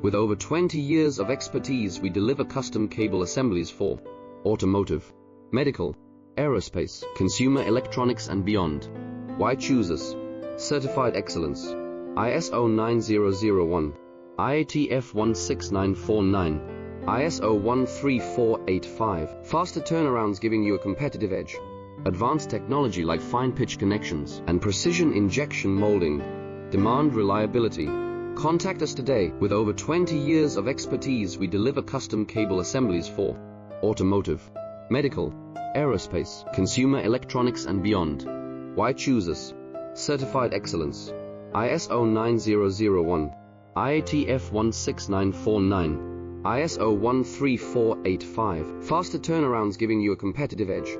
With over 20 years of expertise, we deliver custom cable assemblies for automotive, medical, aerospace, consumer electronics and beyond. Why choose us? Certified excellence. ISO 9001, IATF 16949, ISO 13485. Faster turnarounds giving you a competitive edge. Advanced technology like fine pitch connections and precision injection molding. Demand reliability. Contact us today. With over 20 years of expertise, we deliver custom cable assemblies for automotive, medical, aerospace, consumer electronics and beyond. Why choose us? Certified excellence. ISO 9001, IATF 16949, ISO 13485. Faster turnarounds giving you a competitive edge.